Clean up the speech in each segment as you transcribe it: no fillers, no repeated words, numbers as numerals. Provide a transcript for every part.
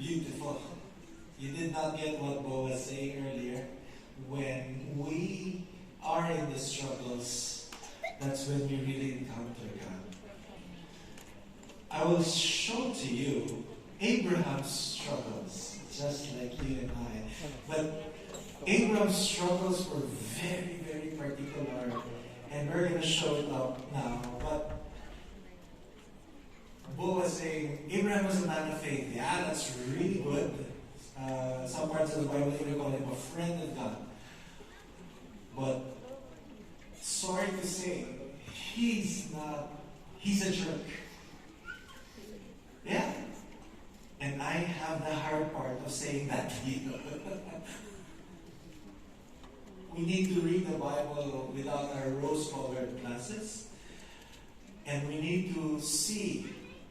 Beautiful. You did not get what Bo was saying earlier. When we are in the struggles, that's when we really encounter God. I will show to you Abraham's struggles, just like you and I. But Abraham's struggles were very, very particular, and we're going to show it up now. But Bo was saying, Abraham was a man of faith. Yeah, that's really good. Some parts of the Bible even call him a friend of God. But, sorry to say, he's a jerk. Yeah. And I have the hard part of saying that to you. We need to read the Bible without our rose-colored glasses. And we need to see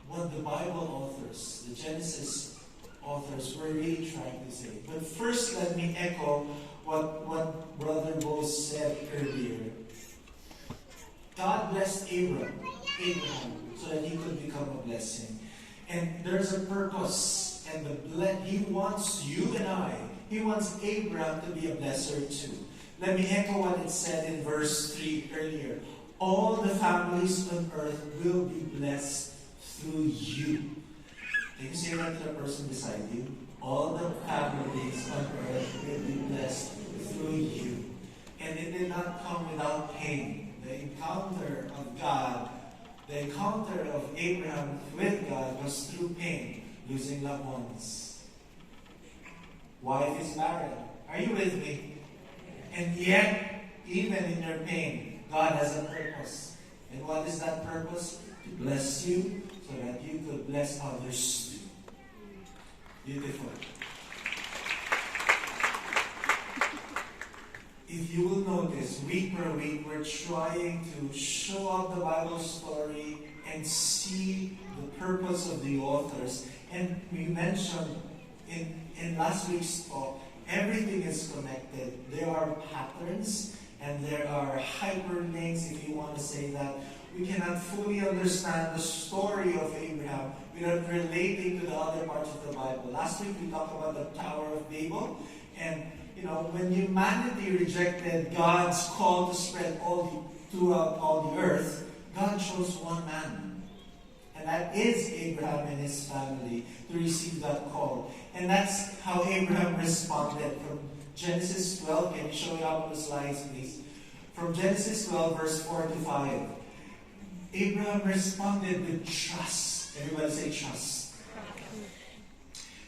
what the Bible authors, the Genesis authors, were really trying to say. But first, let me echo what Brother Bo said earlier. God blessed Abraham, so that he could become a blessing. And there's a purpose. And he wants you and I, he wants Abraham to be a blesser too. Let me echo what it said in verse 3 earlier. All the families on earth will be blessed through you. Can you say that to the person beside you? All the families on earth will be blessed through you. And it did not come without pain. The encounter of God, the encounter of Abraham with God was through pain, losing loved ones. Wife is barren. Are you with me? And yet, even in your pain, God has a purpose. And what is that purpose? To bless you so that you could bless others too. Beautiful. If you will notice, week per week, we're trying to show up the Bible story and see the purpose of the authors. And we mentioned in last week's talk, everything is connected. There are patterns and there are hyperlinks, if you want to say that. We cannot fully understand the story of Abraham without relating to the other parts of the Bible. Last week we talked about the Tower of Babel. And, when humanity rejected God's call to spread throughout all the earth, God chose one man. And that is Abraham and his family to receive that call. And that's how Abraham responded from Genesis 12. Can you show it up on the slides, please? From Genesis 12, verse 4 to 5. Abraham responded with trust. Everybody say trust.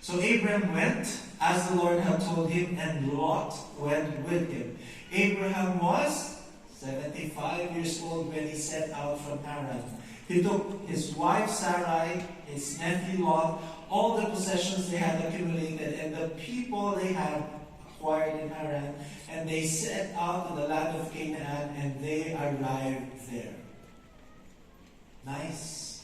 So Abraham went as the Lord had told him, and Lot went with him. Abraham was 75 years old when he set out from Haran. He took his wife Sarai, his nephew Lot, all the possessions they had accumulated, and the people they had acquired in Haran, and they set out to the land of Canaan, and they arrived there. Nice.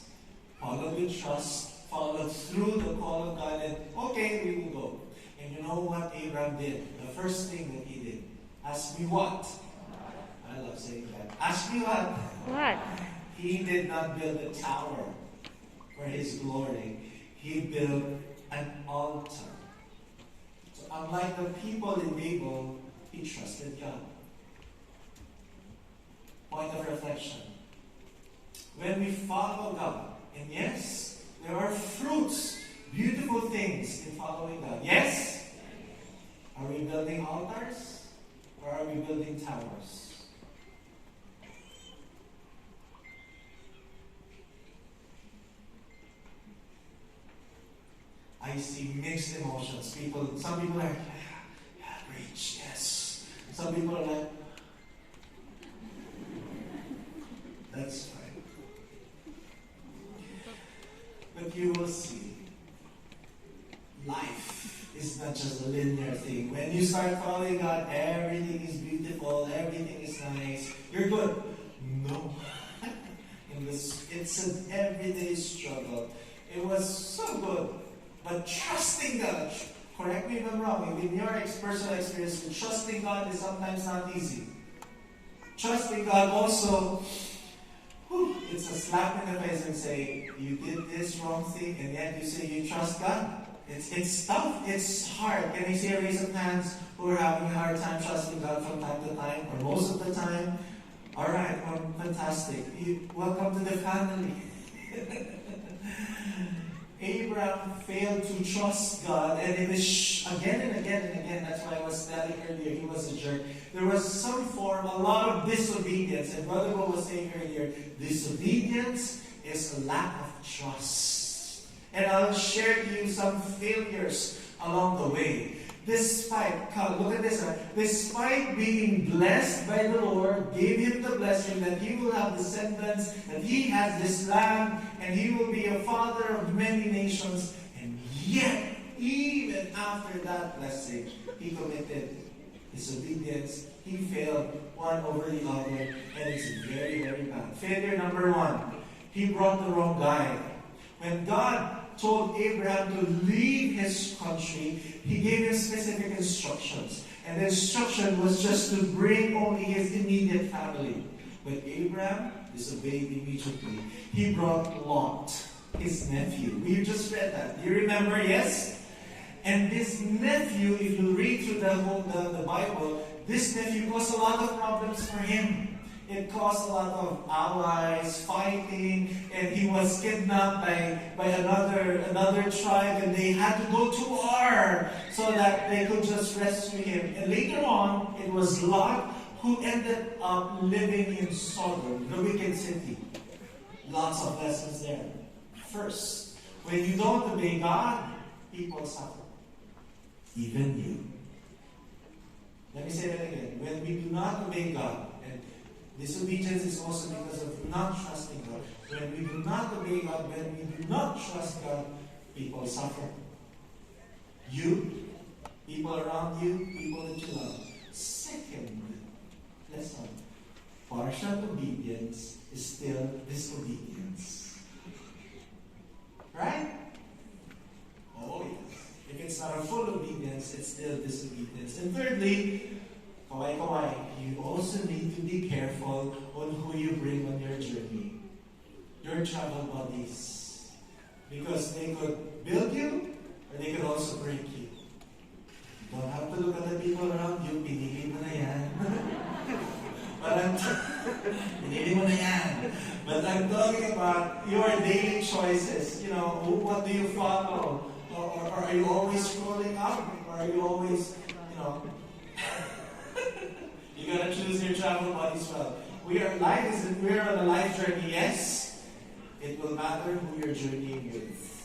Followed with trust, followed through the call of God, and okay, we will go. And you know what Abraham did? The first thing that he did. Ask me what? I love saying that. Ask me what? What? He did not build a tower for his glory. He built an altar. So unlike the people in Babel, he trusted God. Point of reflection. When we follow God, and yes, there are fruits, beautiful things in following God. Yes? Are we building altars or are we building towers? I see mixed emotions. Some people are like, yeah, preach, yes. Some people are like, that's fine. But you will see, life is not just a linear thing. When you start following God, everything is beautiful, everything is nice. You're good. No. It's an everyday struggle. It was so good. But trusting God, correct me if I'm wrong, in your personal experience, trusting God is sometimes not easy. Trusting God also, it's a slap in the face and say, you did this wrong thing, and yet you say you trust God. It's tough. It's hard. Can I see a raise of hands who are having a hard time trusting God from time to time, or most of the time? All right, fantastic. Welcome to the family. Abraham failed to trust God, and it is again and again and again. That's why I was telling earlier, he was a jerk. There was some form, a lot of disobedience. And Brother Bo was saying earlier, disobedience is a lack of trust. And I'll share to you some failures along the way. Despite, look at this, despite being blessed by the Lord, gave him the blessing that he will have descendants, that he has this land, and he will be a father of many nations. And yet, even after that blessing, he committed disobedience. He failed one over the other, and it's very, very bad. Failure number one, he brought the wrong guy. When God told Abraham to leave his country, he gave him specific instructions. And the instruction was just to bring only his immediate family. But Abraham disobeyed immediately. He brought Lot, his nephew. We just read that. You remember, yes? And this nephew, if you read through the Bible, this nephew caused a lot of problems for him. It caused a lot of allies, fighting, and he was kidnapped by another tribe, and they had to go to war so that they could just rescue him. And later on, it was Lot who ended up living in Sodom, the wicked city. Lots of lessons there. First, when you don't obey God, people suffer. Even you. Let me say that again. When we do not obey God, and disobedience is also because of not trusting God. When we do not obey God, when we do not trust God, people suffer. You, people around you, people that you love. Second lesson, partial obedience is still disobedience. Right? Oh yes. If it's not a full obedience, it's still disobedience. And thirdly, kawai, you also need to be careful on who you bring on your journey. Your travel buddies. Because they could build you, or they could also break you. You don't have to look at the people around you. Pinili mo na yan. Pinili mo na yan. But I'm talking about your daily choices. You know, what do you follow? Or are you always scrolling up? Or are you always, you gotta choose your travel buddies well. We're on a life journey, yes. It will matter who you're journeying with.